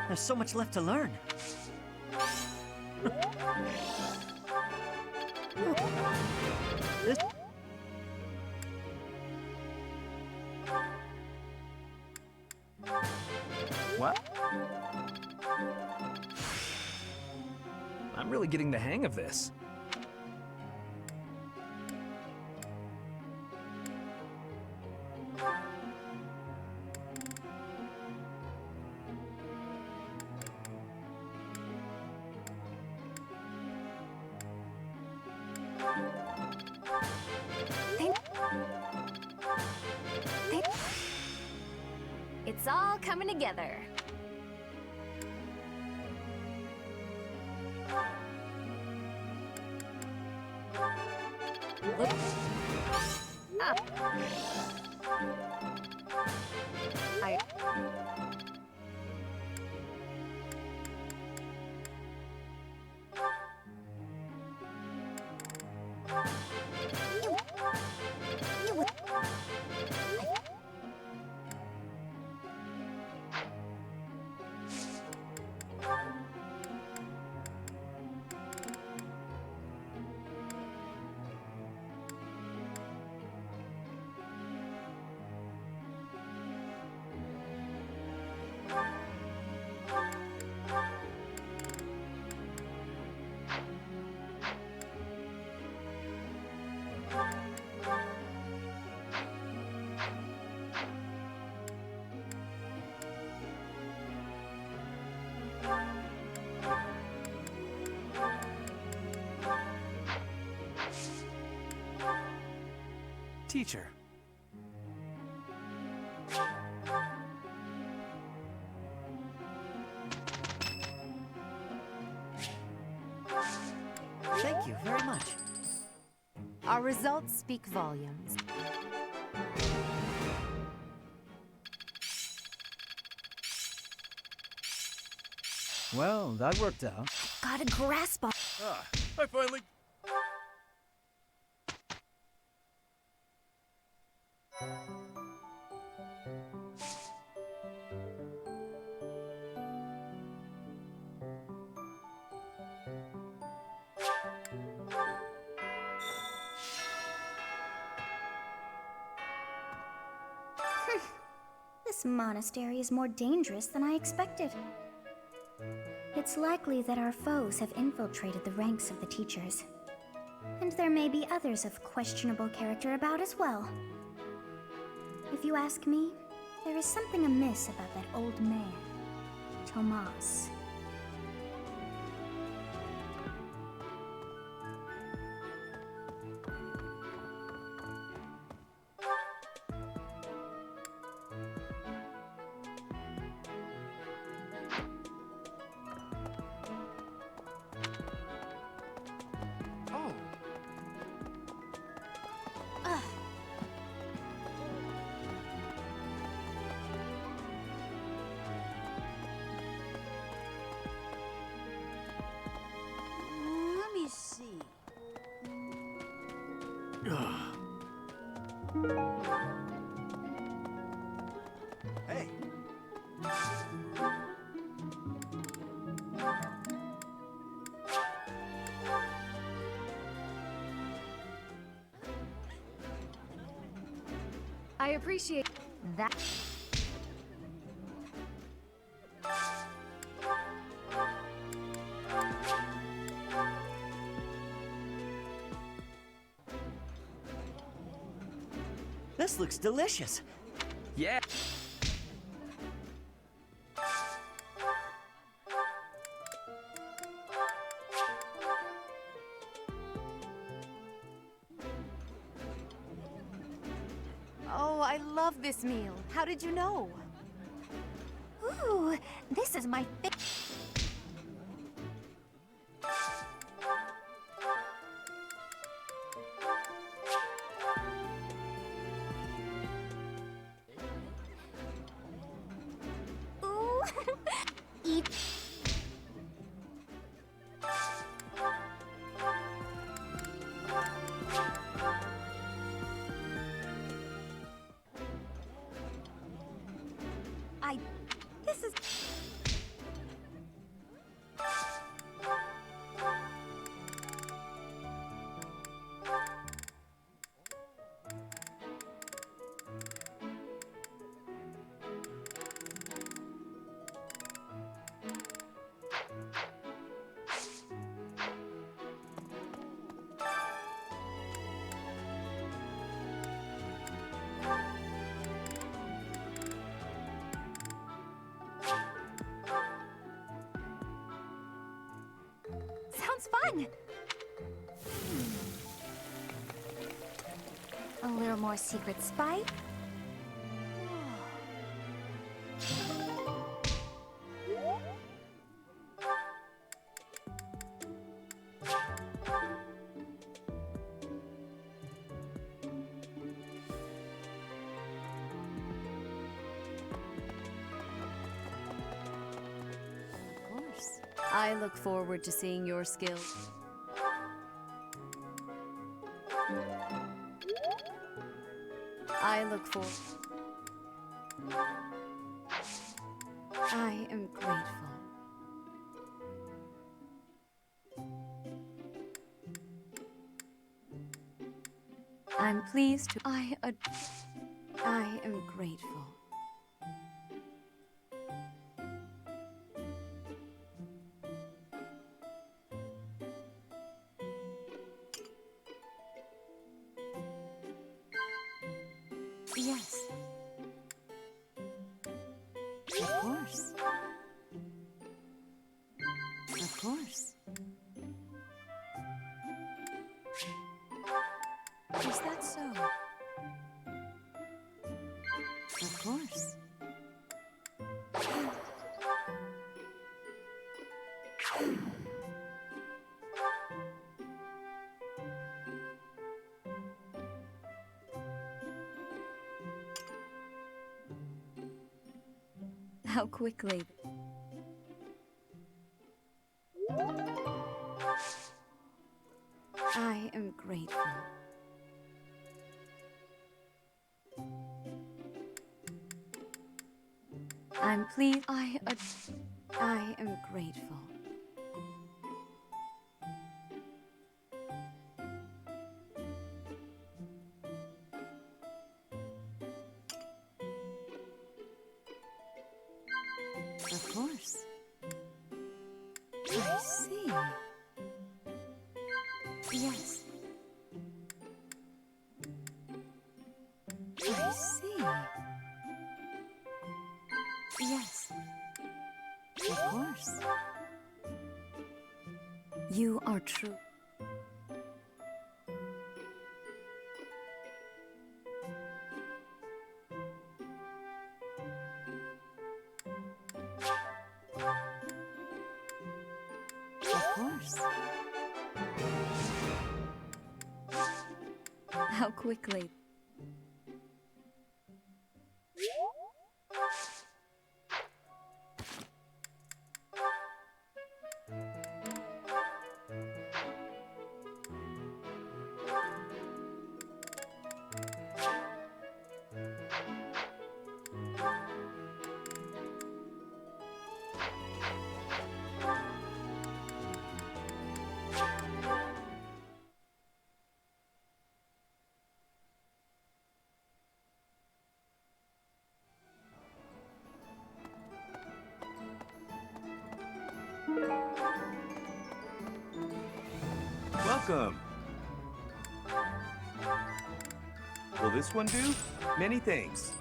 There's so much left to learn. This What? I'm really getting the hang of this. It's all coming together. Look. Up. I. Teacher. Thank you very much. Our results speak volumes. Well, that worked out. Got a grasp on. I finally... This monastery is more dangerous than I expected. It's likely that our foes have infiltrated the ranks of the teachers. And there may be others of questionable character about as well. If you ask me, there is something amiss about that old man, Tomas. Let me see. Hey. I appreciate that. This looks delicious. Yeah. Oh, I love this meal. How did you know? Ooh, this is my favorite. Ooh, eat. This is... sounds fun. A little more secret spite. I look forward to seeing your skills. I look for. I am grateful. I'm pleased to. I am grateful. Yes. Of course. Of course. Is that so? Of course. How quickly. I am grateful. I'm pleased. I am grateful. Of course. I see. Yes. I see. Yes. Of course. You are true. Of course. How quickly. Welcome. Will this one do? Many thanks.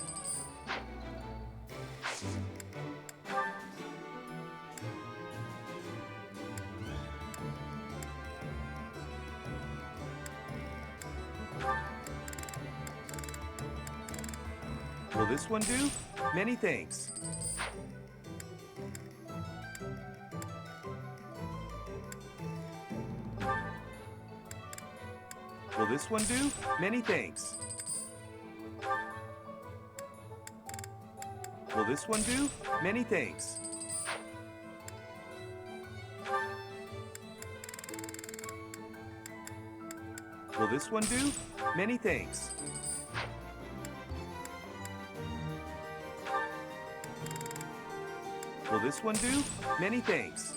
Will this one do? Many thanks. Will this one do? Many thanks. Will this one do? Many thanks. Will this one do? Many thanks. Will this one do? Many thanks.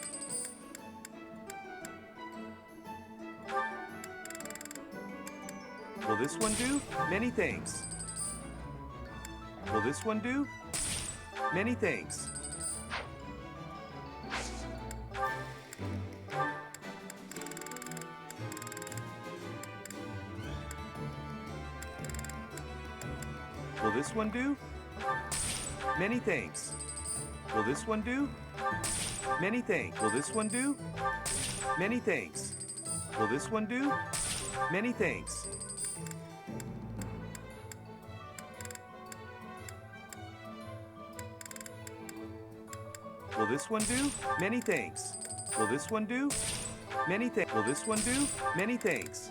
Will this one do? Many thanks. Will this one do? Many thanks. Will this one do? Many thanks. Will this one do? Many thanks. Will this one do? Many thanks. Will this one do? Many thanks. Will this one do? Many thanks. Will this one do? Many thanks. Will this one do? Many thanks.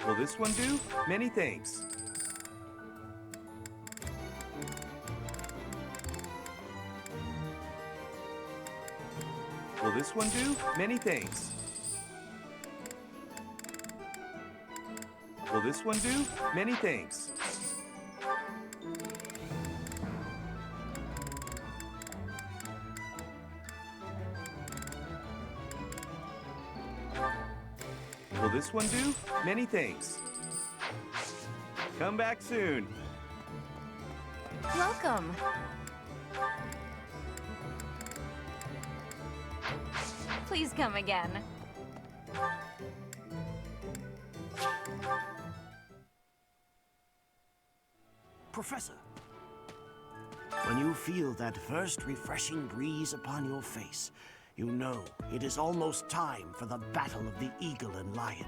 Will this one do? Many thanks. Will this one do? Many thanks. Will this one do? Many thanks. Will this one do? Many thanks. Come back soon. Welcome. Please come again. Professor, when you feel that first refreshing breeze upon your face, you know it is almost time for the battle of the eagle and lion.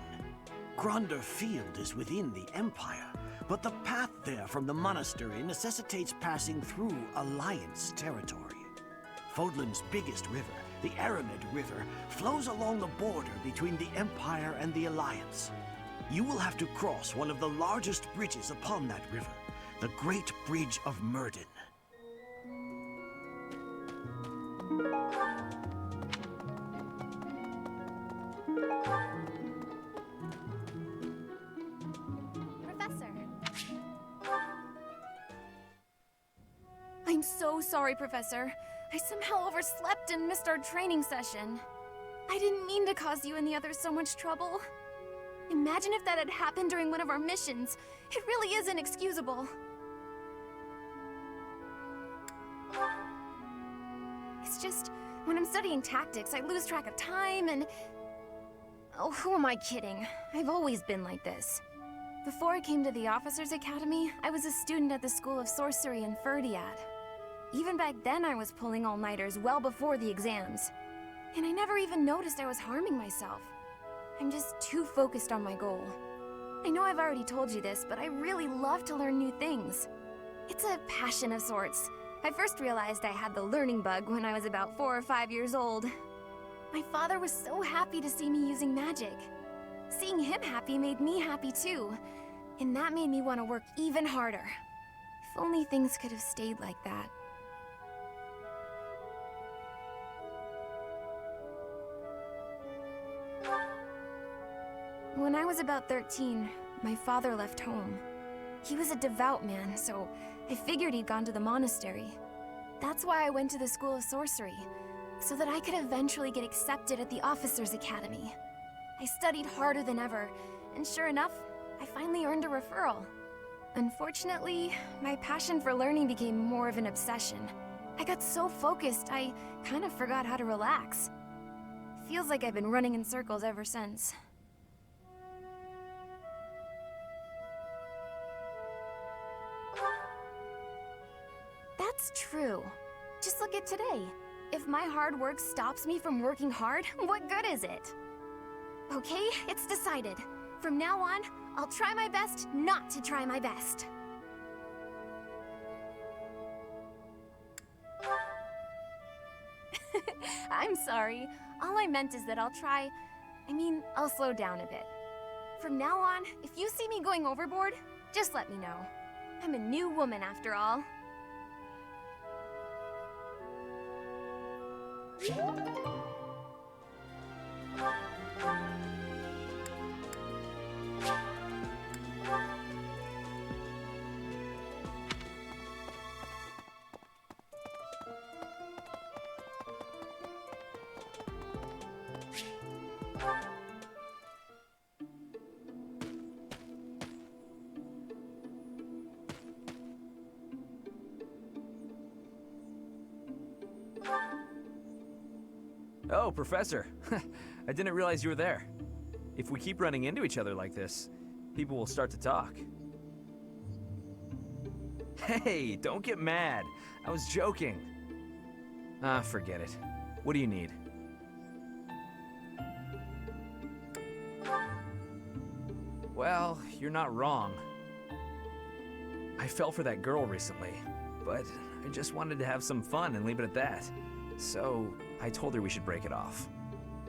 Gronder Field is within the Empire, but the path there from the monastery necessitates passing through Alliance territory. Fodlan's biggest river, the Aramid River, flows along the border between the Empire and the Alliance. You will have to cross one of the largest bridges upon that river, the Great Bridge of Myrden. Professor. I'm so sorry, Professor. I somehow overslept and missed our training session. I didn't mean to cause you and the others so much trouble. Imagine if that had happened during one of our missions. It really is inexcusable. It's just, when I'm studying tactics, I lose track of time and... Oh, who am I kidding? I've always been like this. Before I came to the Officers Academy, I was a student at the School of Sorcery in Ferdiad. Even back then, I was pulling all-nighters well before the exams. And I never even noticed I was harming myself. I'm just too focused on my goal. I know I've already told you this, but I really love to learn new things. It's a passion of sorts. I first realized I had the learning bug when I was about 4 or 5 years old. My father was so happy to see me using magic. Seeing him happy made me happy too, and that made me want to work even harder. If only things could have stayed like that. When I was about 13, my father left home. He was a devout man, so I figured he'd gone to the monastery. That's why I went to the School of Sorcery, so that I could eventually get accepted at the Officers Academy. I studied harder than ever, and sure enough, I finally earned a referral. Unfortunately, my passion for learning became more of an obsession. I got so focused, I kind of forgot how to relax. Feels like I've been running in circles ever since. That's true. Just look at today. If my hard work stops me from working hard, what good is it? Okay, it's decided. From now on, I'll try my best not to try my best. I'm sorry. All I meant is that I'll slow down a bit. From now on, if you see me going overboard, just let me know. I'm a new woman after all. Oh, Professor. I didn't realize you were there. If we keep running into each other like this, people will start to talk. Hey, don't get mad. I was joking. Ah, forget it. What do you need? Well, you're not wrong. I fell for that girl recently, but I just wanted to have some fun and leave it at that. So, I told her we should break it off.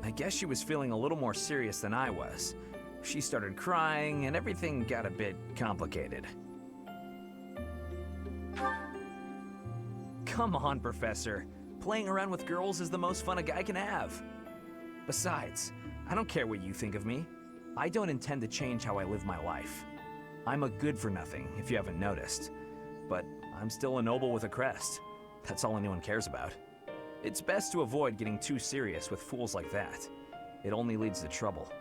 I guess she was feeling a little more serious than I was. She started crying, and everything got a bit complicated. Come on, Professor. Playing around with girls is the most fun a guy can have. Besides, I don't care what you think of me. I don't intend to change how I live my life. I'm a good-for-nothing, if you haven't noticed. But I'm still a noble with a crest. That's all anyone cares about. It's best to avoid getting too serious with fools like that. It only leads to trouble.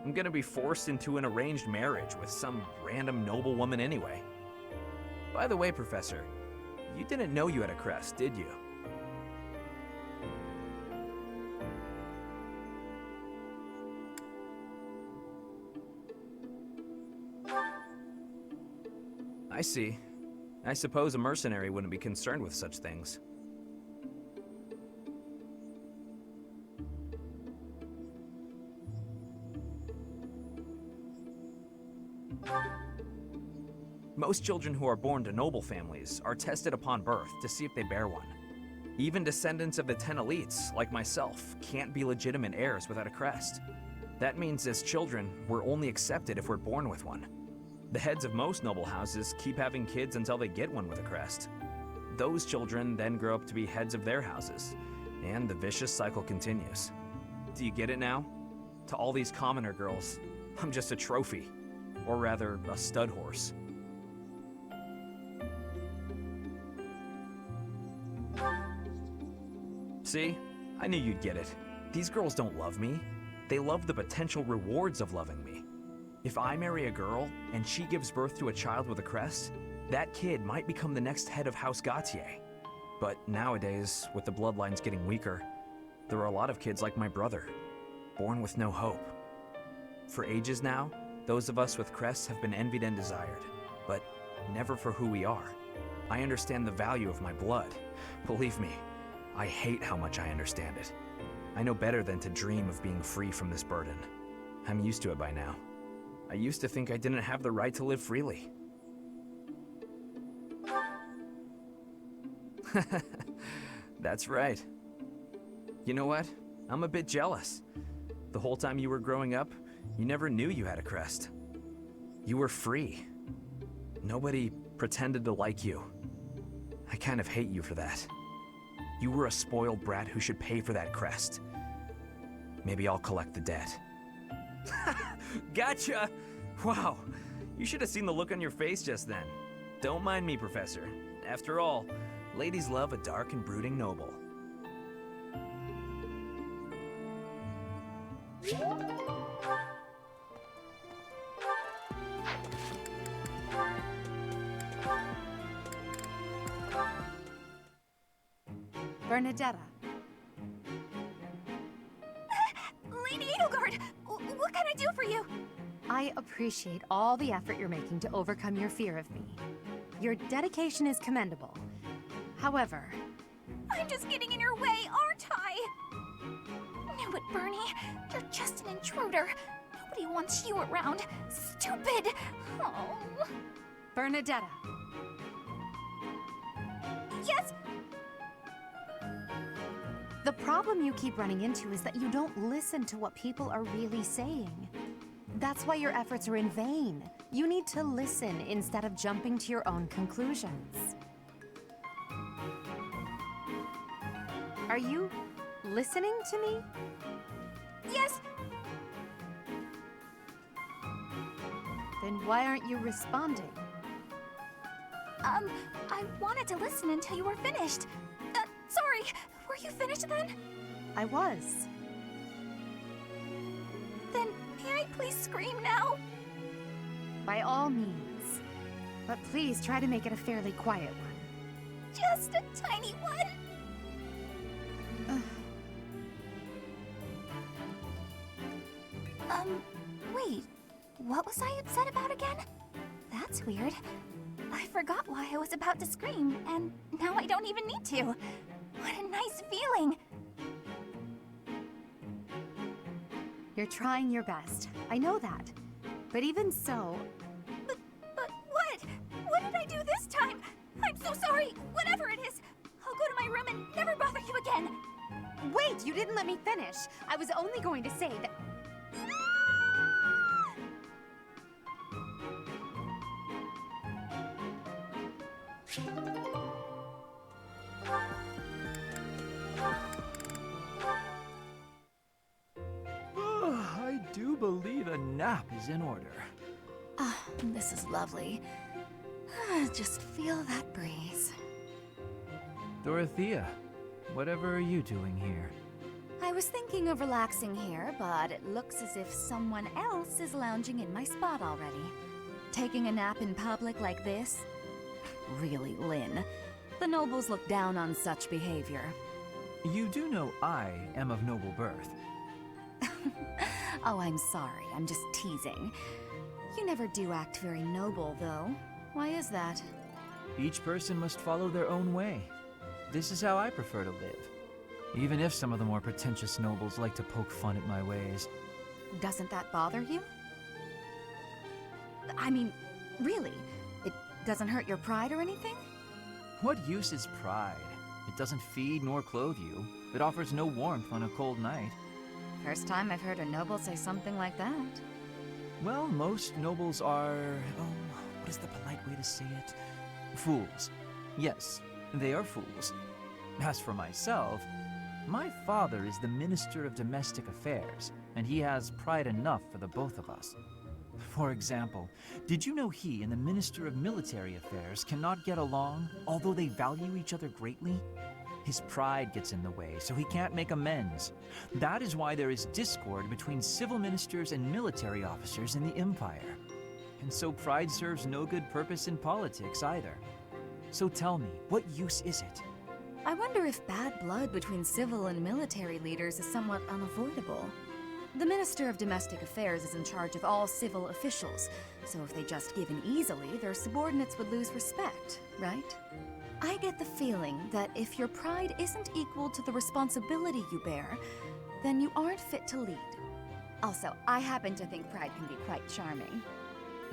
I'm gonna be forced into an arranged marriage with some random noble woman anyway. By the way, Professor, you didn't know you had a crest, did you? I see. I suppose a mercenary wouldn't be concerned with such things. Most children who are born to noble families are tested upon birth to see if they bear one. Even descendants of the 10 elites, like myself, can't be legitimate heirs without a crest. That means as children, we're only accepted if we're born with one. The heads of most noble houses keep having kids until they get one with a crest. Those children then grow up to be heads of their houses, and the vicious cycle continues. Do you get it now? To all these commoner girls, I'm just a trophy. Or rather, a stud horse. See? I knew you'd get it. These girls don't love me. They love the potential rewards of loving me. If I marry a girl, and she gives birth to a child with a crest, that kid might become the next head of House Gautier. But nowadays, with the bloodlines getting weaker, there are a lot of kids like my brother, born with no hope. For ages now, those of us with crests have been envied and desired, but never for who we are. I understand the value of my blood. Believe me, I hate how much I understand it. I know better than to dream of being free from this burden. I'm used to it by now. I used to think I didn't have the right to live freely. That's right. You know what? I'm a bit jealous. The whole time you were growing up, you never knew you had a crest. You were free. Nobody pretended to like you. I kind of hate you for that. You were a spoiled brat who should pay for that crest. Maybe I'll collect the debt. Gotcha! Wow, you should have seen the look on your face just then. Don't mind me, Professor. After all, ladies love a dark and brooding noble. Bernadetta. Lady Edelgard, what can I do for you? I appreciate all the effort you're making to overcome your fear of me. Your dedication is commendable. However... I'm just getting in your way, aren't I? Knew it, Bernie. You're just an intruder. Nobody wants you around. Stupid! Oh. Bernadetta. Yes? The problem you keep running into is that you don't listen to what people are really saying. That's why your efforts are in vain. You need to listen instead of jumping to your own conclusions. Are you listening to me? Yes? Then why aren't you responding? I wanted to listen until you were finished. Sorry, were you finished then? I was. Then may I please scream now? By all means. But please try to make it a fairly quiet one. Just a tiny one? Wait. What was I upset about again? That's weird. I forgot why I was about to scream, and now I don't even need to. feeling? You're trying your best. I know that. But even so, But what? What did I do this time? I'm so sorry. Whatever it is, I'll go to my room and never bother you again. wait, you didn't let me finish. I was only going to say that. I do believe a nap is in order. Ah, this is lovely. Just feel that breeze. Dorothea, whatever are you doing here? I was thinking of relaxing here, but it looks as if someone else is lounging in my spot already. Taking a nap in public like this? Really, Lynn. The nobles look down on such behavior. You do know I am of noble birth. Oh, I'm sorry. I'm just teasing. You never do act very noble, though. Why is that? Each person must follow their own way. This is how I prefer to live. Even if some of the more pretentious nobles like to poke fun at my ways. Doesn't that bother you? I mean, really? It doesn't hurt your pride or anything? What use is pride? It doesn't feed nor clothe you. It offers no warmth on a cold night. First time I've heard a noble say something like that. Well, most nobles are... oh, what is the polite way to say it? Fools. Yes, they are fools. As for myself, my father is the Minister of Domestic Affairs, and he has pride enough for the both of us. For example, did you know he and the Minister of Military Affairs cannot get along, although they value each other greatly? His pride gets in the way, so he can't make amends. That is why there is discord between civil ministers and military officers in the Empire. And so pride serves no good purpose in politics either. So tell me, what use is it? I wonder if bad blood between civil and military leaders is somewhat unavoidable. The Minister of Domestic Affairs is in charge of all civil officials, so if they just give in easily, their subordinates would lose respect, right? I get the feeling that if your pride isn't equal to the responsibility you bear, then you aren't fit to lead. Also, I happen to think pride can be quite charming.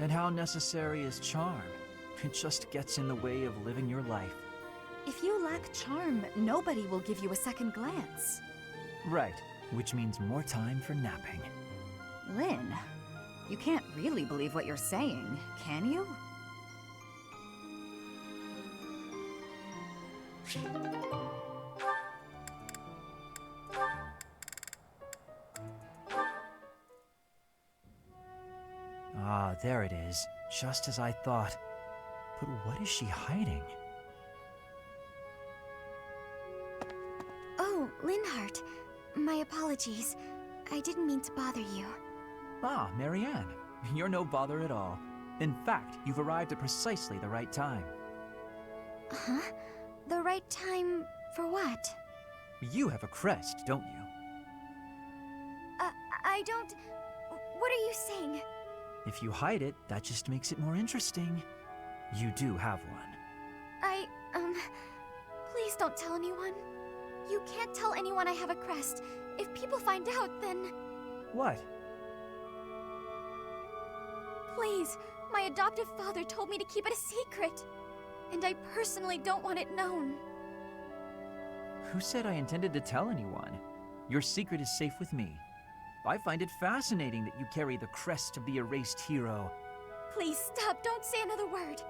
And how necessary is charm? It just gets in the way of living your life. If you lack charm, nobody will give you a second glance. Right, which means more time for napping. Lynn, you can't really believe what you're saying, can you? Ah, there it is. Just as I thought. But what is she hiding? Oh, Linhart. My apologies. I didn't mean to bother you. Ah, Marianne. You're no bother at all. In fact, you've arrived at precisely the right time. Huh? The right time for what? You have a crest, don't you? I don't... What are you saying? If you hide it, that just makes it more interesting. You do have one. Please don't tell anyone. You can't tell anyone I have a crest. If people find out, then... What? Please, my adoptive father told me to keep it a secret. And I personally don't want it known. Who said I intended to tell anyone? Your secret is safe with me. I find it fascinating that you carry the crest of the erased hero. Please stop, don't say another word.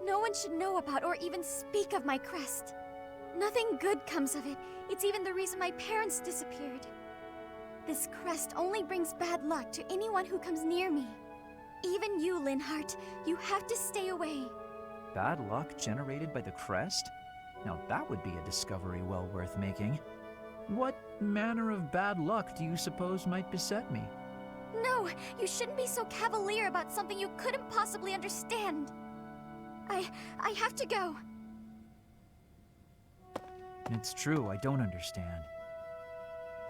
No one should know about or even speak of my crest. Nothing good comes of it. It's even the reason my parents disappeared. This crest only brings bad luck to anyone who comes near me. Even you, Linhart, you have to stay away. Bad luck generated by the crest? Now that would be a discovery well worth making. What manner of bad luck do you suppose might beset me? No, you shouldn't be so cavalier about something you couldn't possibly understand. I have to go. It's true, I don't understand.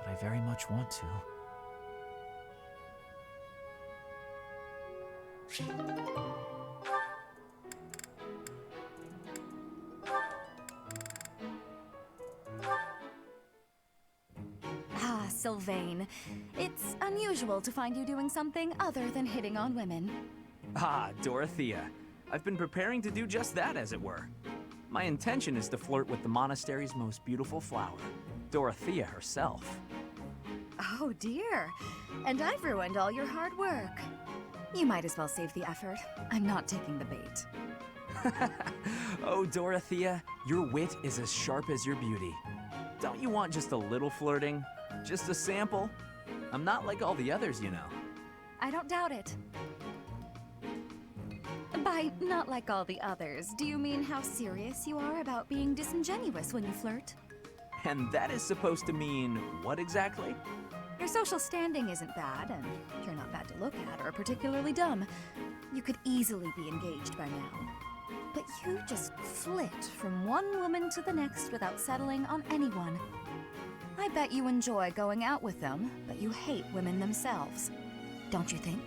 But I very much want to. Sylvain. It's unusual to find you doing something other than hitting on women. Ah, Dorothea. I've been preparing to do just that, as it were. My intention is to flirt with the monastery's most beautiful flower, Dorothea herself. Oh dear. And I've ruined all your hard work. You might as well save the effort. I'm not taking the bait. Oh, Dorothea, your wit is as sharp as your beauty. Don't you want just a little flirting? Just a sample? I'm not like all the others, you know. I don't doubt it. By not like all the others, do you mean how serious you are about being disingenuous when you flirt? And that is supposed to mean what exactly? Your social standing isn't bad, and you're not bad to look at or particularly dumb. You could easily be engaged by now. But you just flit from one woman to the next without settling on anyone. I bet you enjoy going out with them, but you hate women themselves. Don't you think?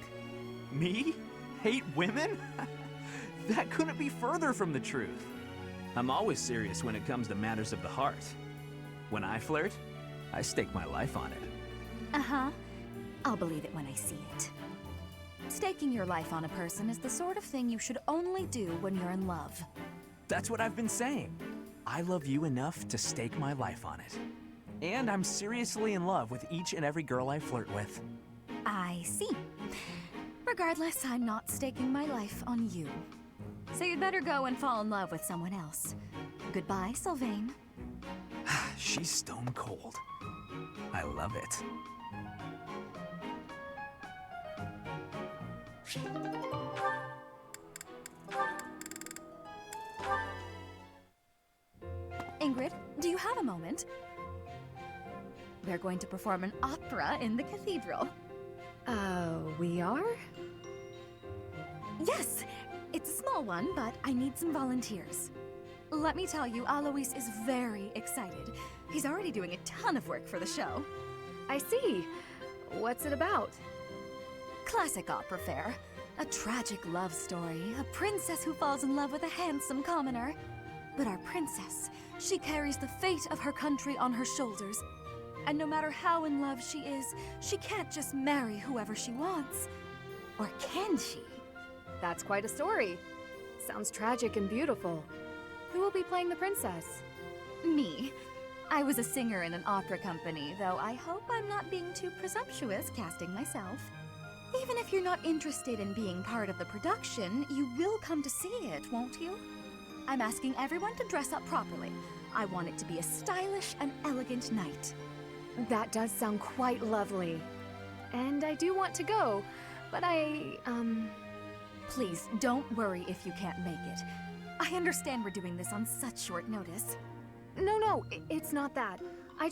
Me? Hate women? That couldn't be further from the truth. I'm always serious when it comes to matters of the heart. When I flirt, I stake my life on it. Uh-huh. I'll believe it when I see it. Staking your life on a person is the sort of thing you should only do when you're in love. That's what I've been saying. I love you enough to stake my life on it. And I'm seriously in love with each and every girl I flirt with. I see. Regardless, I'm not staking my life on you. So you'd better go and fall in love with someone else. Goodbye, Sylvain. She's stone cold. I love it. Ingrid, do you have a moment? We're going to perform an opera in the cathedral. We are? Yes! It's a small one, but I need some volunteers. Let me tell you, Alois is very excited. He's already doing a ton of work for the show. I see. What's it about? Classic opera fare. A tragic love story, a princess who falls in love with a handsome commoner. But our princess, she carries the fate of her country on her shoulders. And no matter how in love she is, she can't just marry whoever she wants. Or can she? That's quite a story. Sounds tragic and beautiful. Who will be playing the princess? Me. I was a singer in an opera company, though I hope I'm not being too presumptuous casting myself. Even if you're not interested in being part of the production, you will come to see it, won't you? I'm asking everyone to dress up properly. I want it to be a stylish and elegant night. That does sound quite lovely. And I do want to go, but Please, don't worry if you can't make it. I understand we're doing this on such short notice. No, it's not that. I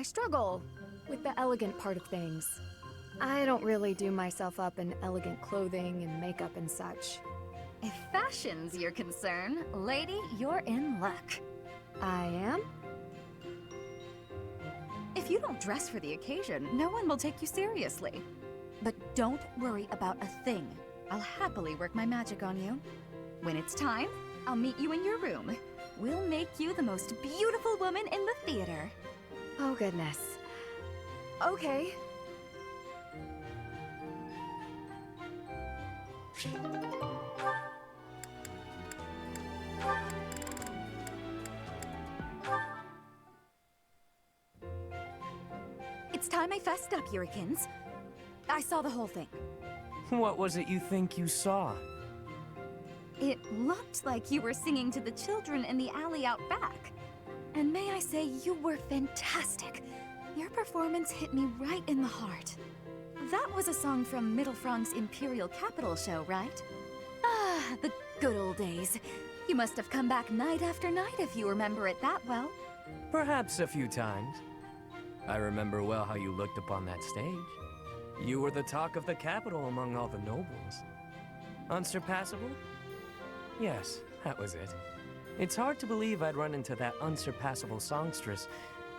struggle with the elegant part of things. I don't really do myself up in elegant clothing and makeup and such. If fashion's your concern, lady, you're in luck. I am? If you don't dress for the occasion, no one will take you seriously. But don't worry about a thing. I'll happily work my magic on you. When it's time, I'll meet you in your room. We'll make you the most beautiful woman in the theater. Oh, goodness. Okay. It's time I fessed up, Yurikins. I saw the whole thing. What was it you think you saw? It looked like you were singing to the children in the alley out back. And may I say, you were fantastic. Your performance hit me right in the heart. That was a song from Mittelfrank's Imperial Capital show, right? Ah, the good old days. You must have come back night after night if you remember it that well. Perhaps a few times. I remember well how you looked upon that stage. You were the talk of the capital among all the nobles. Unsurpassable? Yes, that was it. It's hard to believe I'd run into that unsurpassable songstress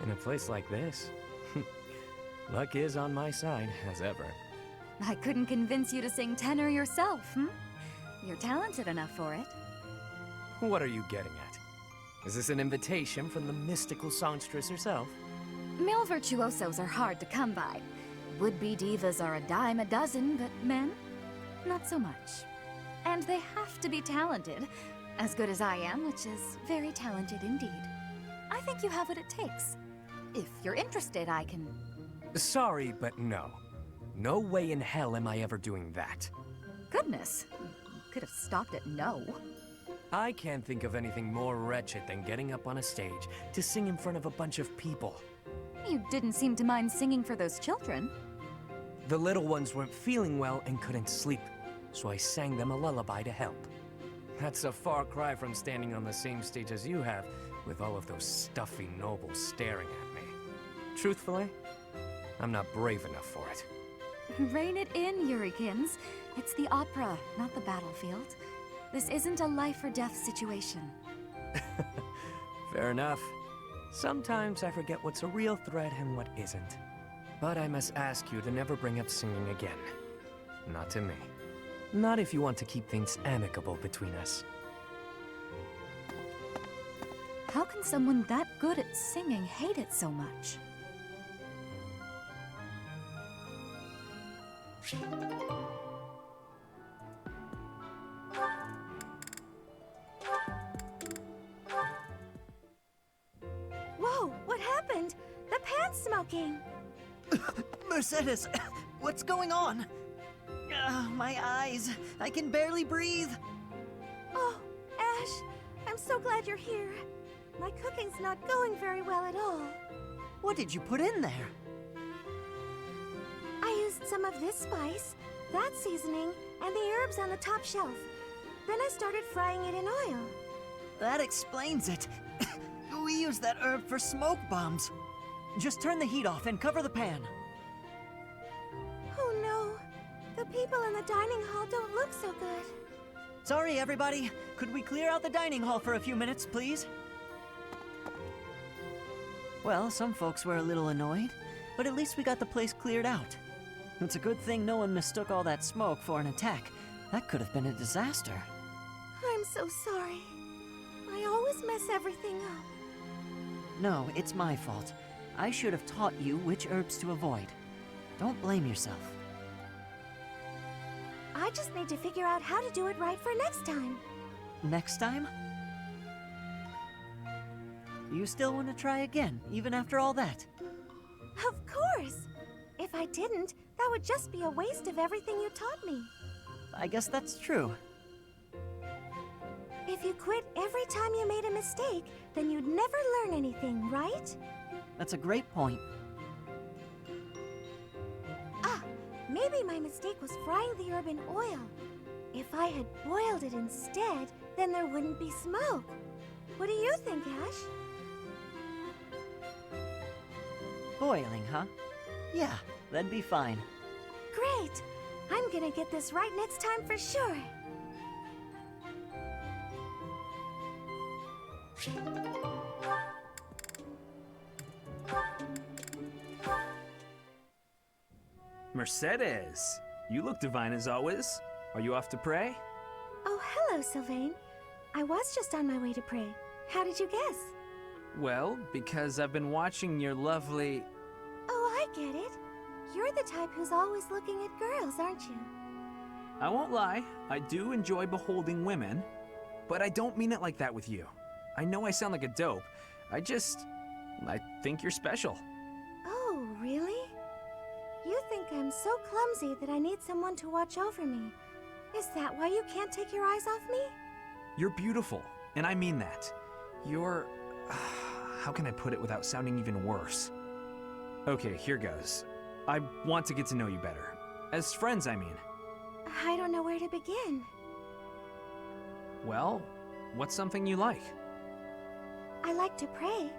in a place like this. Luck is on my side, as ever. I couldn't convince you to sing tenor yourself, You're talented enough for it. What are you getting at? Is this an invitation from the mystical songstress herself? Male virtuosos are hard to come by. Would-be divas are a dime a dozen, but men? Not so much. And they have to be talented. As good as I am, which is very talented indeed. I think you have what it takes. If you're interested, I can... Sorry, but no. No way in hell am I ever doing that. Goodness. Could have stopped at no. I can't think of anything more wretched than getting up on a stage to sing in front of a bunch of people. You didn't seem to mind singing for those children. The little ones weren't feeling well and couldn't sleep, so I sang them a lullaby to help. That's a far cry from standing on the same stage as you have, with all of those stuffy nobles staring at me. Truthfully, I'm not brave enough for it. Rein it in, Yurikins. It's the opera, not the battlefield. This isn't a life-or-death situation. Fair enough. Sometimes I forget what's a real threat and what isn't. But I must ask you to never bring up singing again. Not to me. Not if you want to keep things amicable between us. How can someone that good at singing hate it so much? Whoa, what happened? The pan's smoking. Mercedes, what's going on? My eyes. I can barely breathe. Oh, Ash, I'm so glad you're here. My cooking's not going very well at all. What did you put in there? I used some of this spice, that seasoning, and the herbs on the top shelf. Then I started frying it in oil. That explains it. We use that herb for smoke bombs. Just turn the heat off and cover the pan. Oh no, the people in the dining hall don't look so good. Sorry, everybody. Could we clear out the dining hall for a few minutes, please? Well, some folks were a little annoyed, but at least we got the place cleared out. It's a good thing no one mistook all that smoke for an attack. That could have been a disaster. I'm so sorry. I always mess everything up. No, it's my fault. I should have taught you which herbs to avoid. Don't blame yourself. I just need to figure out how to do it right for next time. Next time? You still want to try again, even after all that? Of course! If I didn't, that would just be a waste of everything you taught me. I guess that's true. If you quit every time you made a mistake, then you'd never learn anything, right? That's a great point. Ah, maybe my mistake was frying the herb in oil. If I had boiled it instead, then there wouldn't be smoke. What do you think, Ash? Boiling, huh? Yeah, that'd be fine. Great! I'm gonna get this right next time for sure. Mercedes, you look divine as always. Are you off to pray? Oh, hello, Sylvain. I was just on my way to pray. How did you guess? Well, because I've been watching your lovely... Oh, I get it. You're the type who's always looking at girls, aren't you? I won't lie, I do enjoy beholding women, but I don't mean it like that with you. I know I sound like a dope. I think you're special. Oh, really? You think I'm so clumsy that I need someone to watch over me. Is that why you can't take your eyes off me? You're beautiful, and I mean that. You're... how can I put it without sounding even worse? Okay, here goes. I want to get to know you better. As friends, I mean. I don't know where to begin. Well, what's something you like? I like to pray.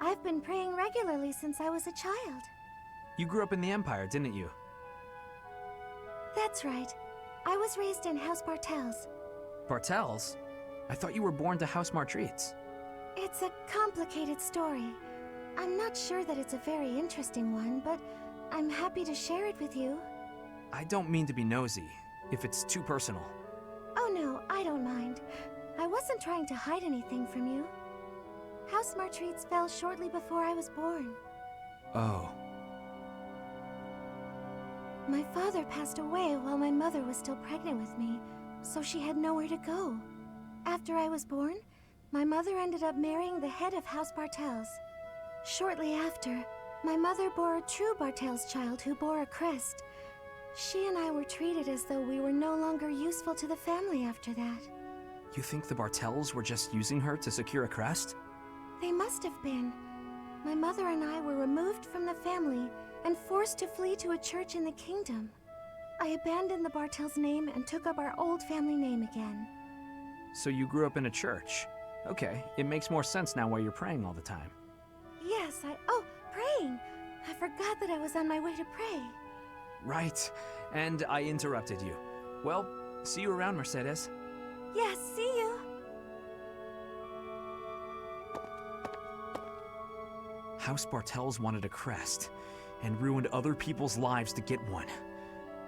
I've been praying regularly since I was a child. You grew up in the Empire, didn't you? That's right. I was raised in House Bartels. Bartels? I thought you were born to House Martreats. It's a complicated story. I'm not sure that it's a very interesting one, but I'm happy to share it with you. I don't mean to be nosy, if it's too personal. Oh no, I don't mind. I wasn't trying to hide anything from you. House Martreats fell shortly before I was born. Oh. My father passed away while my mother was still pregnant with me, so she had nowhere to go. After I was born, my mother ended up marrying the head of House Bartels. Shortly after, my mother bore a true Bartels child who bore a crest. She and I were treated as though we were no longer useful to the family after that. You think the Bartels were just using her to secure a crest? They must have been. My mother and I were removed from the family and forced to flee to a church in the kingdom. I abandoned the Bartels' name and took up our old family name again. So you grew up in a church. Okay, it makes more sense now why you're praying all the time. Yes, Oh, praying! I forgot that I was on my way to pray. Right, and I interrupted you. Well, see you around, Mercedes. Yes, see you! House Bartels wanted a crest, and ruined other people's lives to get one.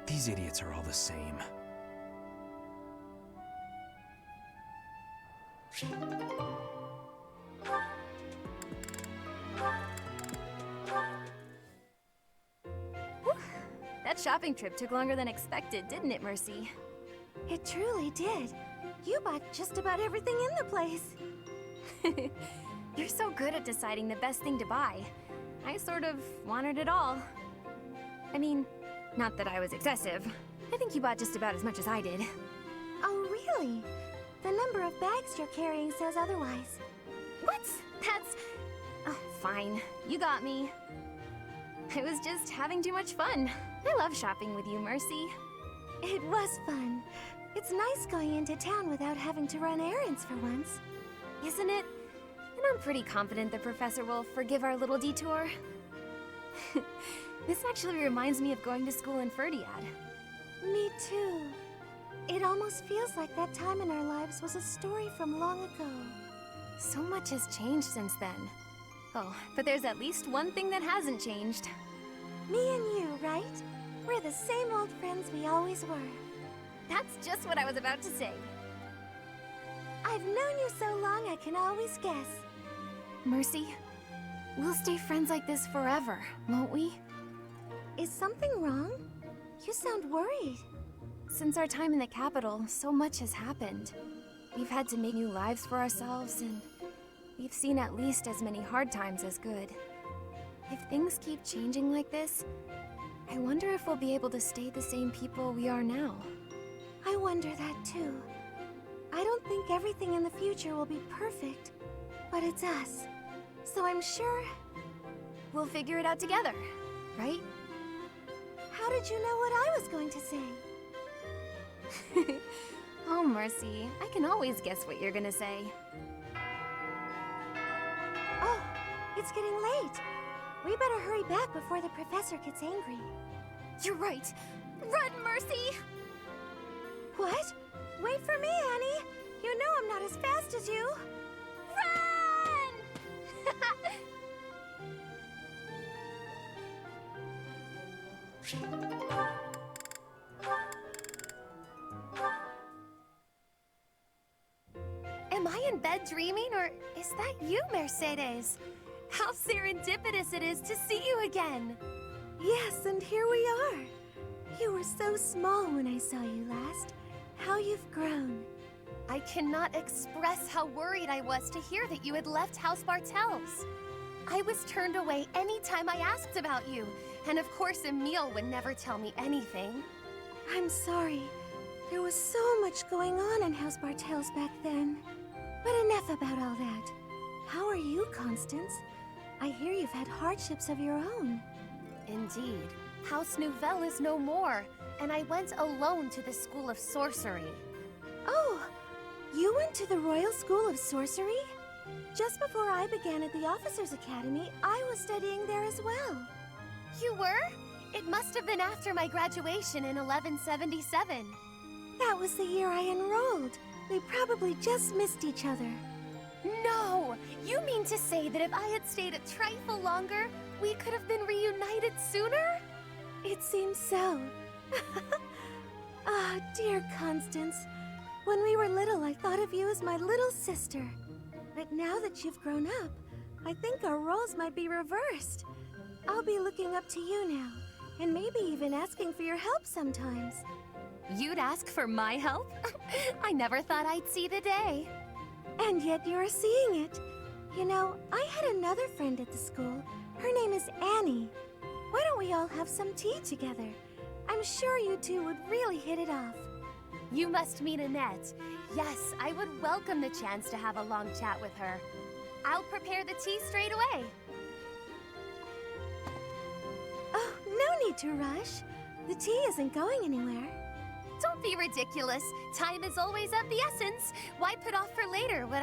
These idiots are all the same. That shopping trip took longer than expected, didn't it, Mercy? It truly did. You bought just about everything in the place. You're so good at deciding the best thing to buy. I sort of wanted it all. I mean, not that I was excessive. I think you bought just about as much as I did. Oh, really? The number of bags you're carrying says otherwise. What? That's... Oh, fine. You got me. I was just having too much fun. I love shopping with you, Mercy. It was fun. It's nice going into town without having to run errands for once. Isn't it? And I'm pretty confident the professor will forgive our little detour. This actually reminds me of going to school in Ferdiad. Me too. It almost feels like that time in our lives was a story from long ago. So much has changed since then. Oh, but there's at least one thing that hasn't changed. Me and you, right? We're the same old friends we always were. That's just what I was about to say. I've known you so long I can always guess. Mercy, we'll stay friends like this forever, won't we? Is something wrong? You sound worried. Since our time in the capital, so much has happened. We've had to make new lives for ourselves, and we've seen at least as many hard times as good. If things keep changing like this, I wonder if we'll be able to stay the same people we are now. I wonder that too. I don't think everything in the future will be perfect, but it's us. So I'm sure we'll figure it out together, right? How did you know what I was going to say? Oh, Mercy, I can always guess what you're gonna say. Oh, it's getting late. We better hurry back before the professor gets angry. You're right. Run, Mercy! What? Wait for me, Annie. You know I'm not as fast as you. Run! Am I in bed dreaming, or is that you, Mercedes? How serendipitous it is to see you again! Yes, and here we are. You were so small when I saw you last. How you've grown. I cannot express how worried I was to hear that you had left House Bartels. I was turned away any time I asked about you, and of course Emile would never tell me anything. I'm sorry. There was so much going on in House Bartels back then. But enough about all that. How are you, Constance? I hear you've had hardships of your own. Indeed. House Nouvelle is no more, and I went alone to the School of Sorcery. Oh, you went to the Royal School of Sorcery? Just before I began at the Officers' Academy, I was studying there as well. You were? It must have been after my graduation in 1177. That was the year I enrolled. We probably just missed each other. No! You mean to say that if I had stayed a trifle longer, we could have been reunited sooner? It seems so. Ah, dear Constance. When we were little, I thought of you as my little sister. But now that you've grown up, I think our roles might be reversed. I'll be looking up to you now, and maybe even asking for your help sometimes. You'd ask for my help? I never thought I'd see the day. And yet you're seeing it. You know, I had another friend at the school. Her name is Annie. Why don't we all have some tea together? I'm sure you two would really hit it off. You must mean Annette. Yes, I would welcome the chance to have a long chat with her. I'll prepare the tea straight away. Oh, no need to rush. The tea isn't going anywhere. Don't be ridiculous. Time is always of the essence. Why put off for later what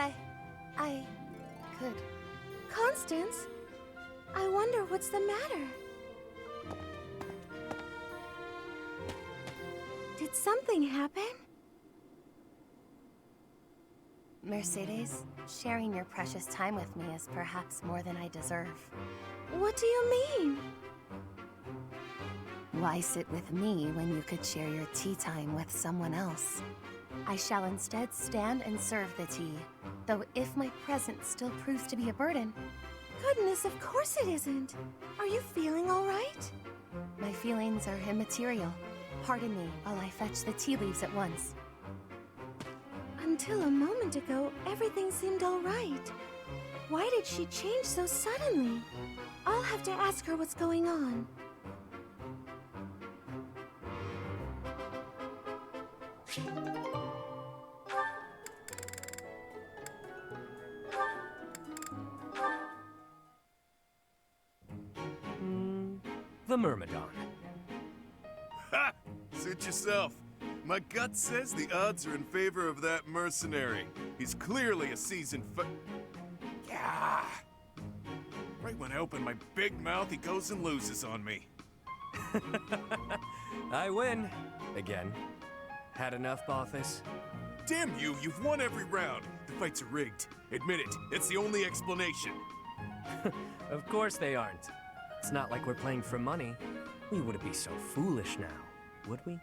I could? Constance, I wonder what's the matter. Did something happen? Mercedes, sharing your precious time with me is perhaps more than I deserve. What do you mean? Why sit with me when you could share your tea time with someone else? I shall instead stand and serve the tea, though if my presence still proves to be a burden. Goodness, of course it isn't. Are you feeling all right? My feelings are immaterial. Pardon me while I fetch the tea leaves at once. Until a moment ago, everything seemed all right. Why did she change so suddenly? I'll have to ask her what's going on. The Myrmidon. Ha! Suit yourself. My gut says the odds are in favor of that mercenary. He's clearly a seasoned Yeah! Right when I open my big mouth, he goes and loses on me. I win. Again. Had enough, Balthus? Damn you, you've won every round. The fights are rigged. Admit it, it's the only explanation. Of course they aren't. It's not like we're playing for money. We wouldn't be so foolish now, would we?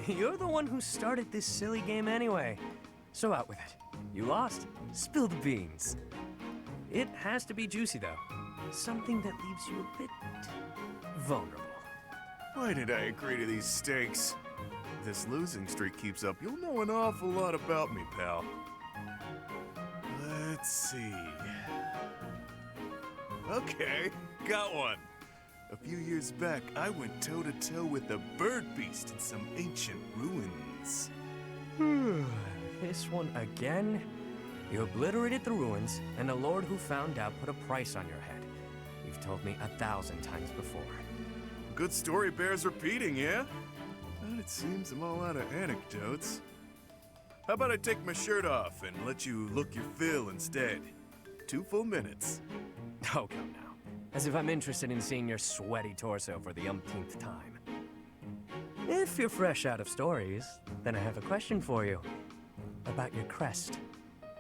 You're the one who started this silly game anyway. So out with it. You lost. Spill the beans. It has to be juicy, though. Something that leaves you a bit vulnerable. Why did I agree to these stakes? If this losing streak keeps up, you'll know an awful lot about me, pal. Let's see. Okay, got one. A few years back, I went toe-to-toe with the bird beast in some ancient ruins. This one again? You obliterated the ruins, and the Lord who found out put a price on your head. You've told me 1,000 times before. Good story bears repeating, yeah? But it seems I'm all out of anecdotes. How about I take my shirt off and let you look your fill instead? 2 full minutes. Oh, come now. As if I'm interested in seeing your sweaty torso for the umpteenth time. If you're fresh out of stories, then I have a question for you. About your crest.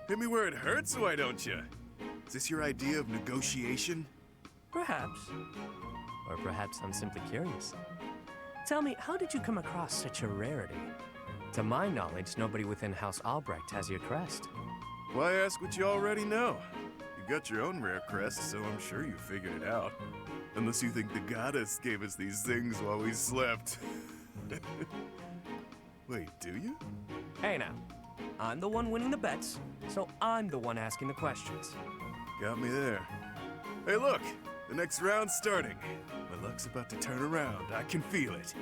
Hit me where it hurts, why don't you? Is this your idea of negotiation? Perhaps. Or perhaps I'm simply curious. Tell me, how did you come across such a rarity? To my knowledge, nobody within House Albrecht has your crest. Why ask what you already know? You got your own rare crest, so I'm sure you figured it out. Unless you think the goddess gave us these things while we slept. Wait, do you? Hey now, I'm the one winning the bets, so I'm the one asking the questions. Got me there. Hey look, the next round's starting. My luck's about to turn around, I can feel it.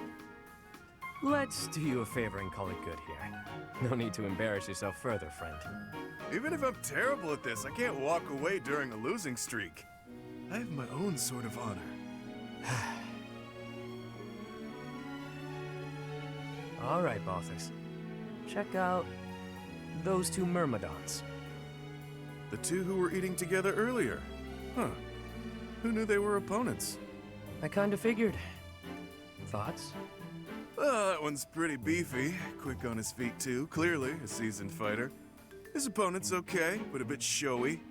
Let's do you a favor and call it good here. No need to embarrass yourself further, friend. Even if I'm terrible at this, I can't walk away during a losing streak. I have my own sort of honor. All right, Balthus. Check out those 2 Myrmidons. The 2 who were eating together earlier. Huh. Who knew they were opponents? I kinda figured. Thoughts? Well, that one's pretty beefy. Quick on his feet, too. Clearly a seasoned fighter. His opponent's okay, but a bit showy.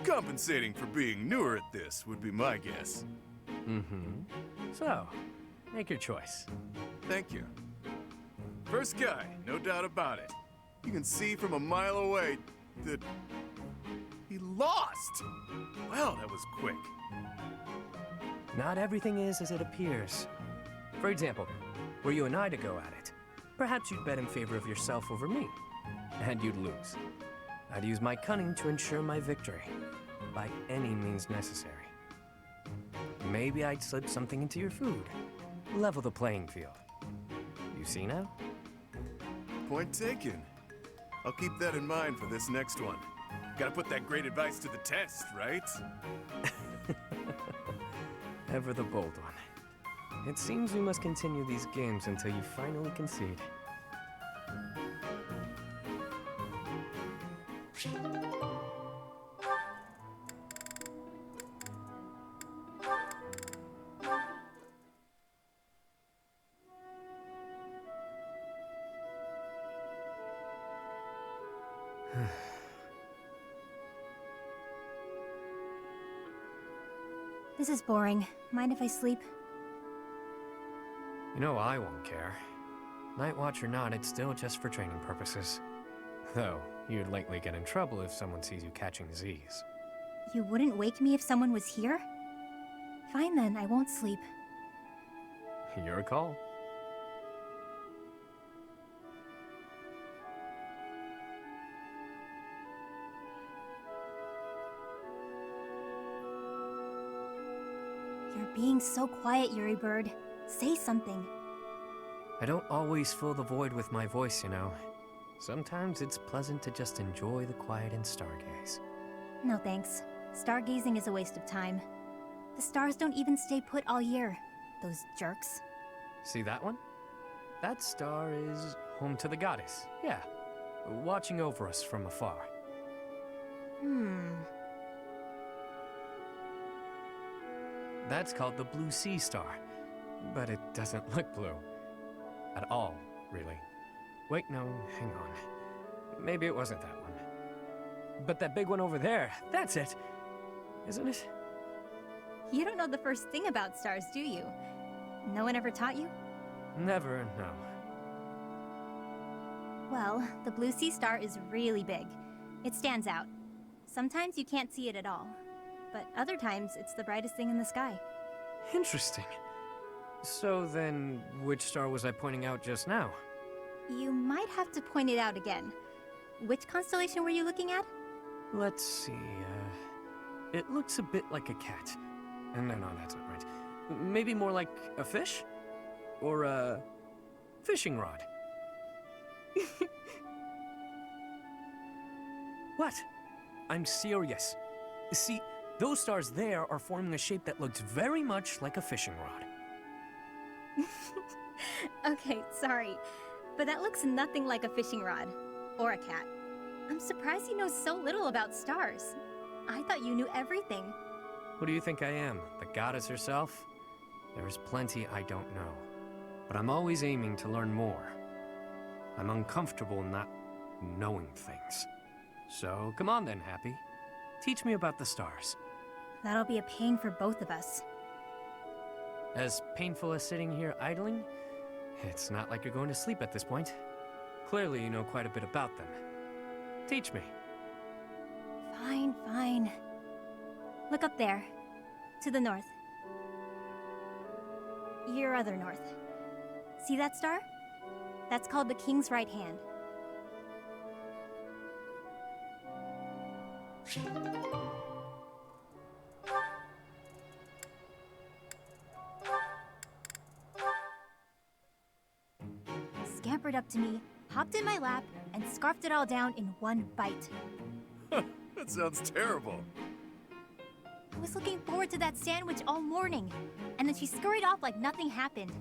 Compensating for being newer at this would be my guess. Mm-hmm. So, make your choice. Thank you. First guy, no doubt about it. You can see from a mile away that he lost. Wow, that was quick. Not everything is as it appears. For example, were you and I to go at it, perhaps you'd bet in favor of yourself over me, and you'd lose. I'd use my cunning to ensure my victory, by any means necessary. Maybe I'd slip something into your food, level the playing field. You see now? Point taken. I'll keep that in mind for this next one. Gotta put that great advice to the test, right? Ever the bold one. It seems we must continue these games until you finally concede. This is boring. Mind if I sleep? You know I won't care. Night Watch or not, it's still just for training purposes. Though, you'd likely get in trouble if someone sees you catching Z's. You wouldn't wake me if someone was here? Fine then, I won't sleep. Your call. You're being so quiet, Yuri Bird. Say something. I don't always fill the void with my voice, you know. Sometimes it's pleasant to just enjoy the quiet and stargaze. No thanks. Stargazing is a waste of time. The stars don't even stay put all year. Those jerks. See that one? That star is home to the goddess, yeah. Watching over us from afar. That's called the Blue Sea Star. But it doesn't look blue. At all, really. Wait, no, hang on. Maybe it wasn't that one. But that big one over there, that's it! Isn't it? You don't know the first thing about stars, do you? No one ever taught you? Never, no. Well, the Blue Sea Star is really big. It stands out. Sometimes you can't see it at all. But other times, it's the brightest thing in the sky. Interesting. So then, which star was I pointing out just now? You might have to point it out again. Which constellation were you looking at? Let's see, it looks a bit like a cat. No, that's not right. Maybe more like a fish? Or a fishing rod. What? I'm serious. See, those stars there are forming a shape that looks very much like a fishing rod. Okay, sorry. But that looks nothing like a fishing rod. Or a cat. I'm surprised you know so little about stars. I thought you knew everything. Who do you think I am? The goddess herself? There's plenty I don't know. But I'm always aiming to learn more. I'm uncomfortable not knowing things. So come on then, Happy. Teach me about the stars. That'll be a pain for both of us. As painful as sitting here idling, it's not like you're going to sleep at this point. Clearly you know quite a bit about them. Teach me. Fine. Look up there. To the north. Your other north. See that star? That's called the King's Right Hand. Scampered up to me, hopped in my lap, and scarfed it all down in one bite. That sounds terrible. I was looking forward to that sandwich all morning, and then she scurried off like nothing happened.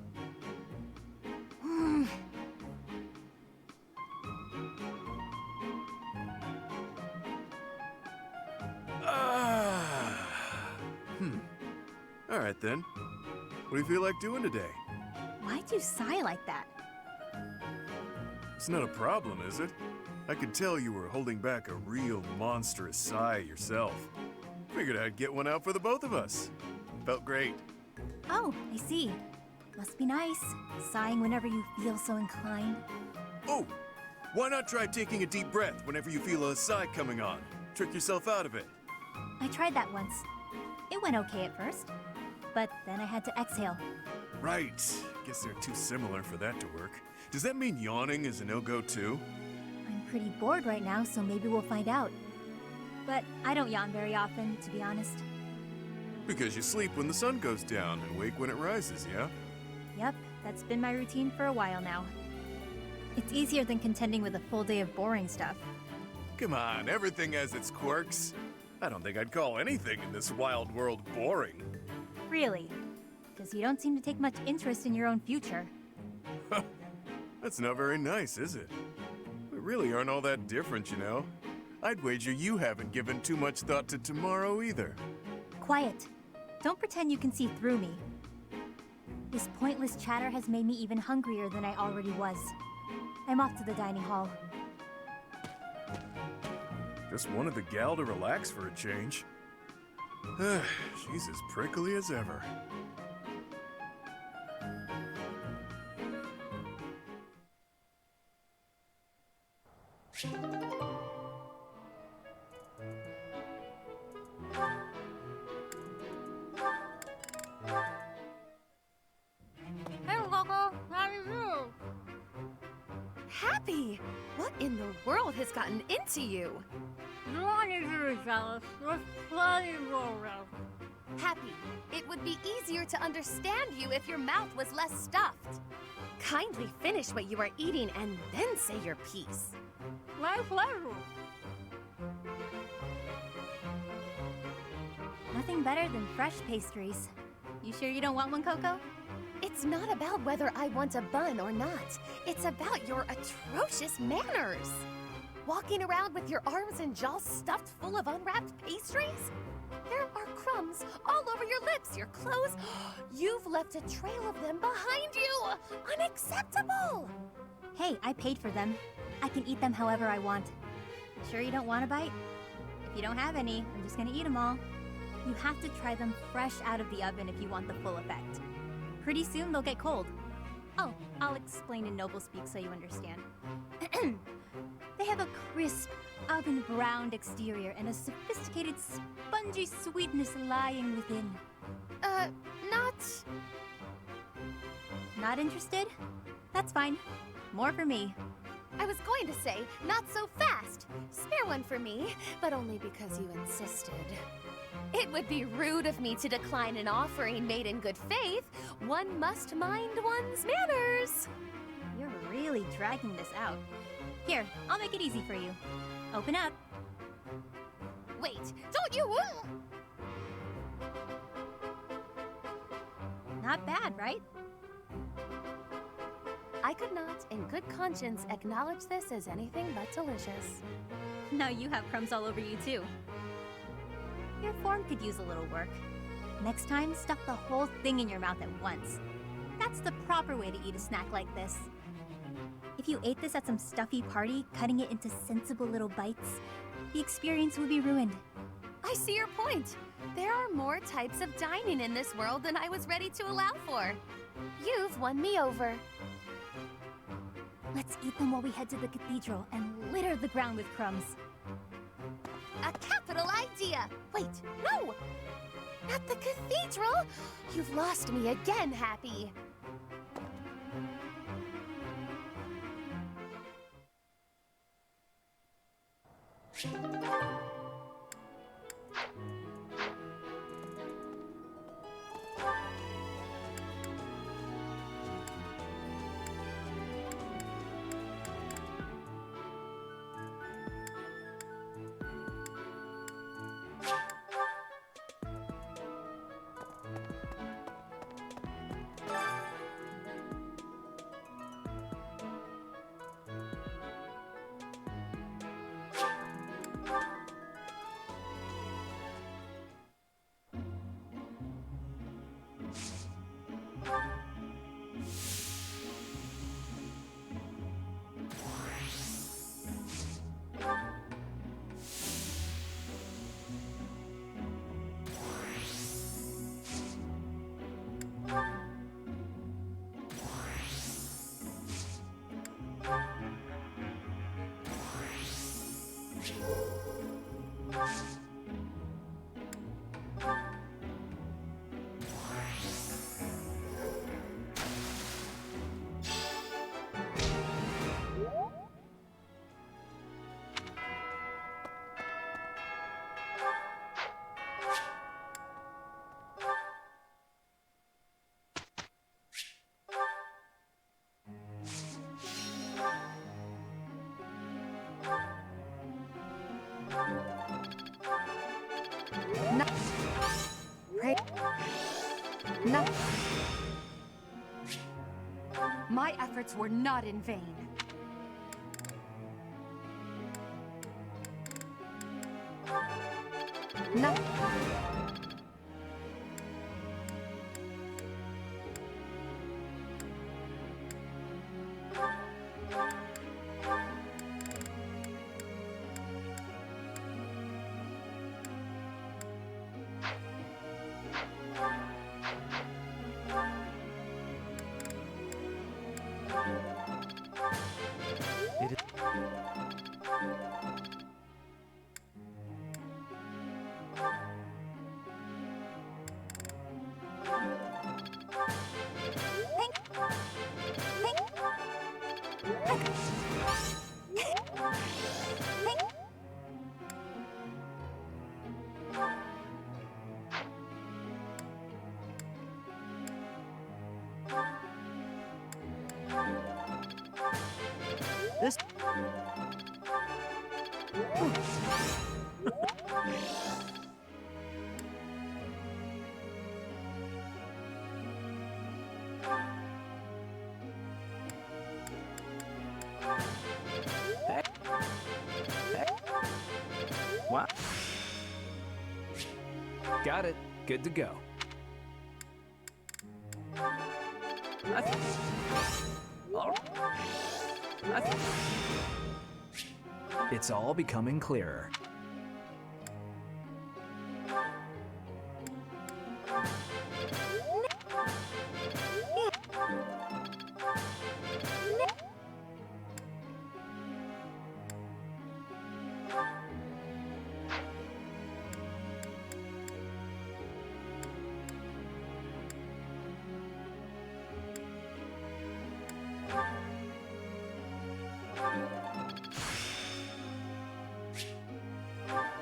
All right then. What do you feel like doing today? Why'd you sigh like that? It's not a problem, is it? I could tell you were holding back a real monstrous sigh yourself. Figured I'd get one out for the both of us. Felt great. Oh, I see. Must be nice, sighing whenever you feel so inclined. Oh, why not try taking a deep breath whenever you feel a sigh coming on? Trick yourself out of it. I tried that once. It went okay at first. but then I had to exhale. Right. Guess they're too similar for that to work. Does that mean yawning is a no-go too? I'm pretty bored right now, so maybe we'll find out. But I don't yawn very often, to be honest. Because you sleep when the sun goes down and wake when it rises, yeah? Yep, that's been my routine for a while now. It's easier than contending with a full day of boring stuff. Come on, everything has its quirks. I don't think I'd call anything in this wild world boring. Really? Because you don't seem to take much interest in your own future. That's not very nice, is it? We really aren't all that different, you know? I'd wager you haven't given too much thought to tomorrow either. Quiet. Don't pretend you can see through me. This pointless chatter has made me even hungrier than I already was. I'm off to the dining hall. Just wanted the gal to relax for a change. She's as prickly as ever. Hey, Coco, how are you? Happy! What in the world has gotten into you? You don't need to be jealous. There's plenty more around. Happy, it would be easier to understand you if your mouth was less stuffed. Kindly finish what you are eating and then say your piece. My pleasure. Nothing better than fresh pastries. You sure you don't want one, Coco? It's not about whether I want a bun or not. It's about your atrocious manners. Walking around with your arms and jaws stuffed full of unwrapped pastries? There are crumbs all over your lips, your clothes. You've left a trail of them behind you. Unacceptable! Hey, I paid for them. I can eat them however I want. Sure you don't want a bite? If you don't have any, I'm just gonna eat them all. You have to try them fresh out of the oven if you want the full effect. Pretty soon they'll get cold. Oh, I'll explain in noble speak so you understand. They have a crisp, oven-browned exterior and a sophisticated, spongy sweetness lying within. Not... Not interested? That's fine. More for me. I was going to say, not so fast. Spare one for me, but only because you insisted. It would be rude of me to decline an offering made in good faith. One must mind one's manners. You're really dragging this out. Here, I'll make it easy for you. Open up. Wait, don't you... Not bad, right? I could not, in good conscience, acknowledge this as anything but delicious. Now you have crumbs all over you, too. Your form could use a little work. Next time, stuff the whole thing in your mouth at once. That's the proper way to eat a snack like this. If you ate this at some stuffy party, cutting it into sensible little bites, the experience would be ruined. I see your point. There are more types of dining in this world than I was ready to allow for. You've won me over. Let's eat them while we head to the cathedral and litter the ground with crumbs. A capital idea! Wait, no! At the cathedral? You've lost me again, Happy. No. Pray. No. My efforts were not in vain. No. It is. This. What? Got it. Good to go. It's all becoming clearer.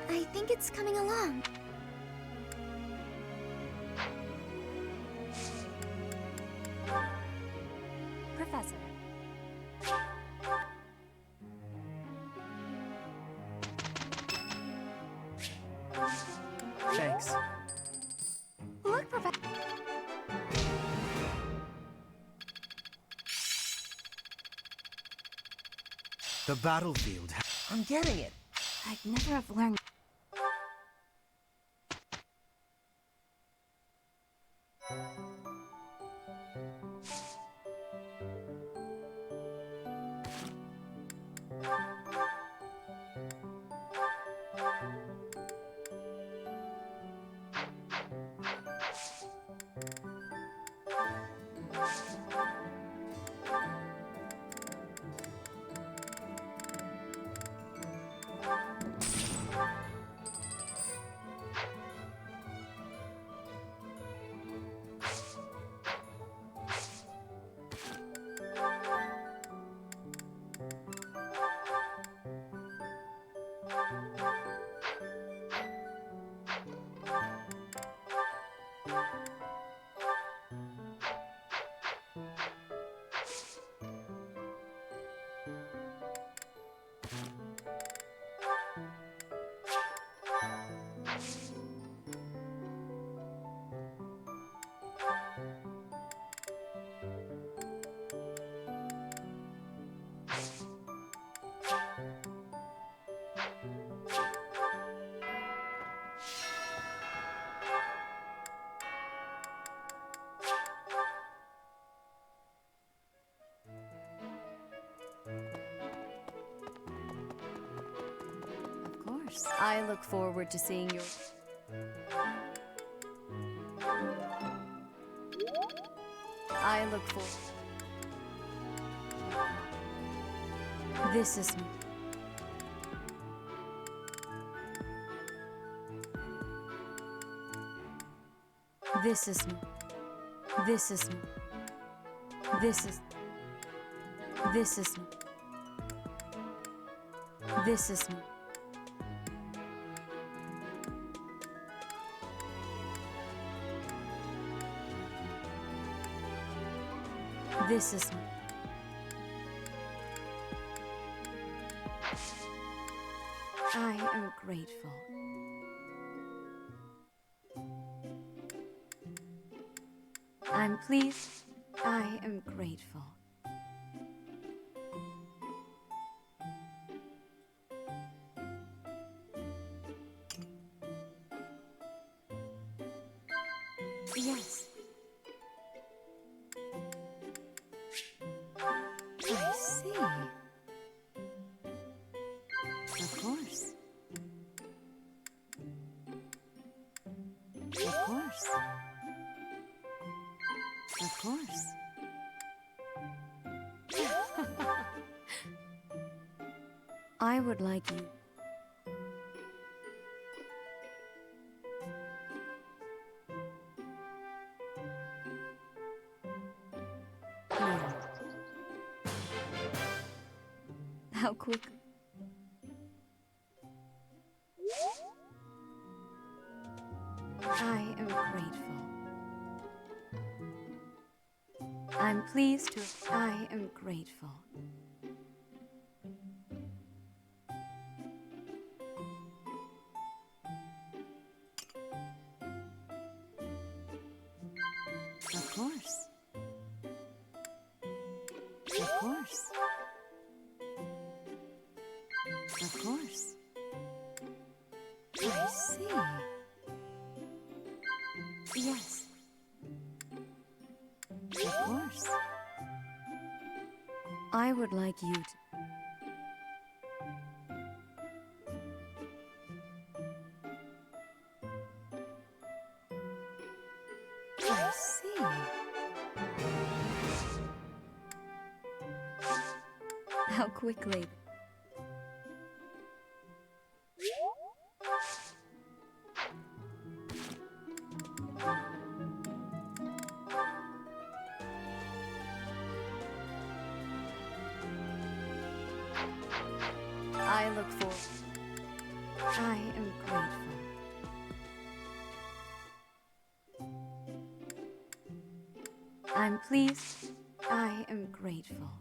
I think it's coming along. Professor. Thanks. Look, Professor. The battlefield. I'm getting it. I'd never have learned. Of course. I look forward to seeing your... I look forward... This is... This is... This is... This is... This is... This is... This is... I am grateful. I'm pleased. I am grateful. Yes. I see. Of course. Of course. Of course. I would like you. No. How quick? I am grateful. I'm pleased to. I am grateful. Of course. Of course. Of course. I see. Yes. Of course. I would like you to. I see. How quickly. I look for. I am grateful. I'm pleased. I am grateful.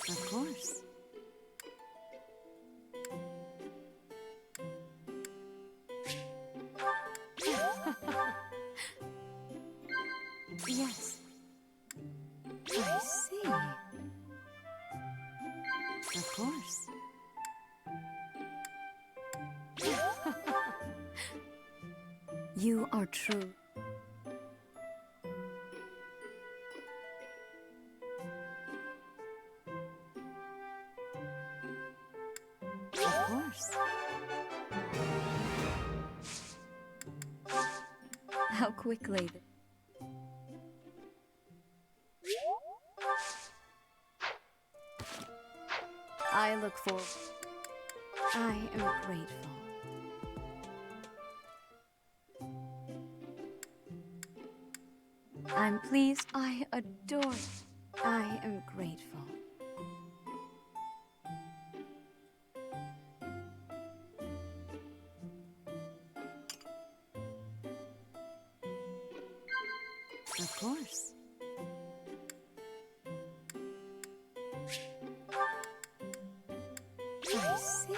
Of course. Yes. I see. Of course. You are true. Of course. How quickly. I look for. I am grateful. I'm pleased. I adore. I am grateful. Of course. I see.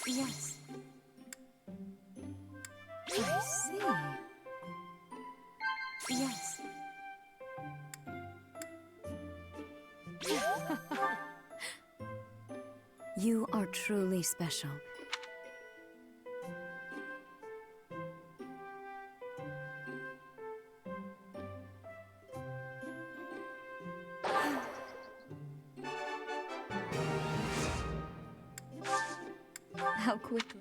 Yes. I see. Yes. You are truly special. How quickly.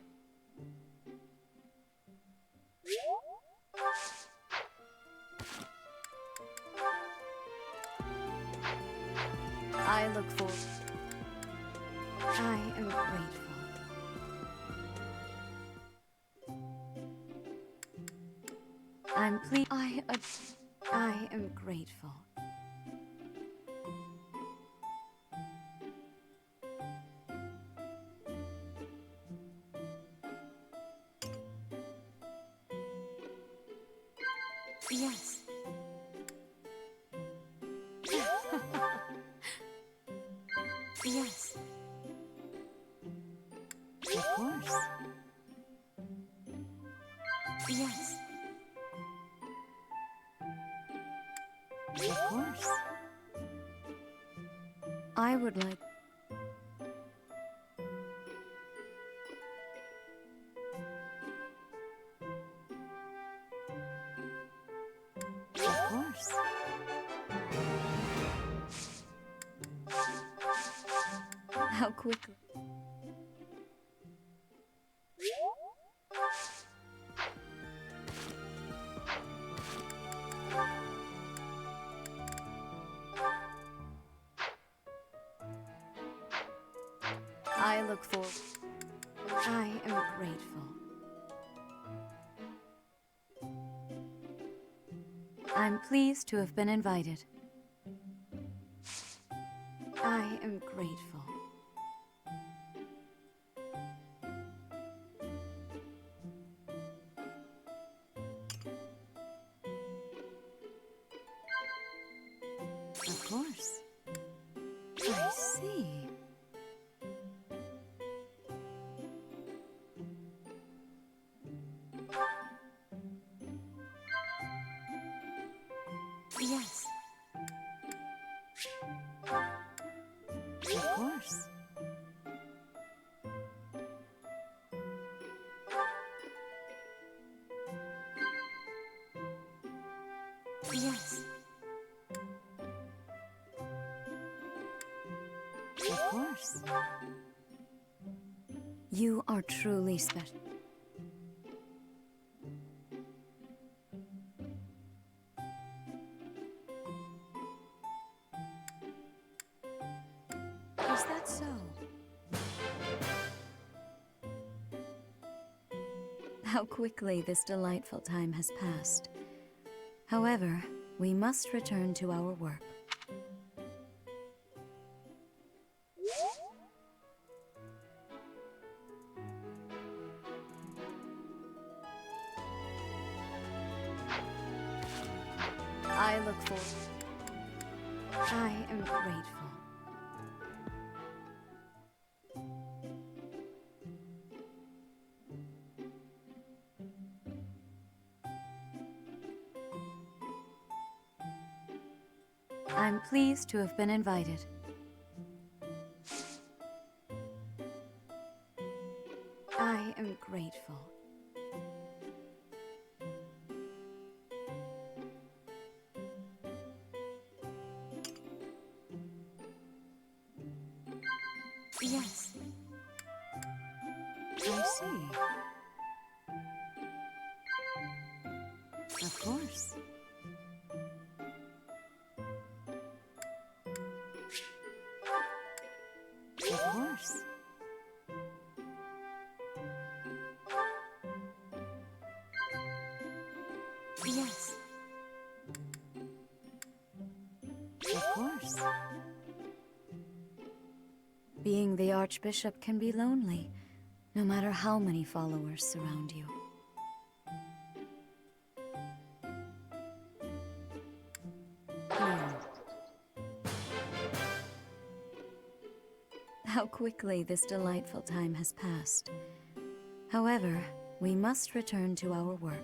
I look for. I am grateful. I'm pleased. I am grateful. Yes. Yes. Of course. Yes. Of course. I would like... Of course. How quickly? I look forward. I am grateful. I'm pleased to have been invited. I am grateful. Of course. I see. Yes. Of course. Yes. Of course. You are truly special. Is that so? How quickly this delightful time has passed. However, we must return to our work. I look forward. I am grateful. I'm pleased to have been invited. I am grateful. Yes. I see. Of course. Of course. Yes. Of course. Being the Archbishop can be lonely, no matter how many followers surround you. No. How quickly this delightful time has passed. However, we must return to our work.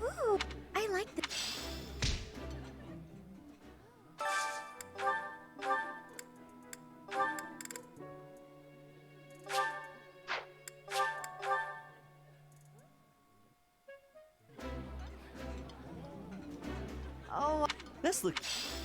Ooh, I like the... This looks...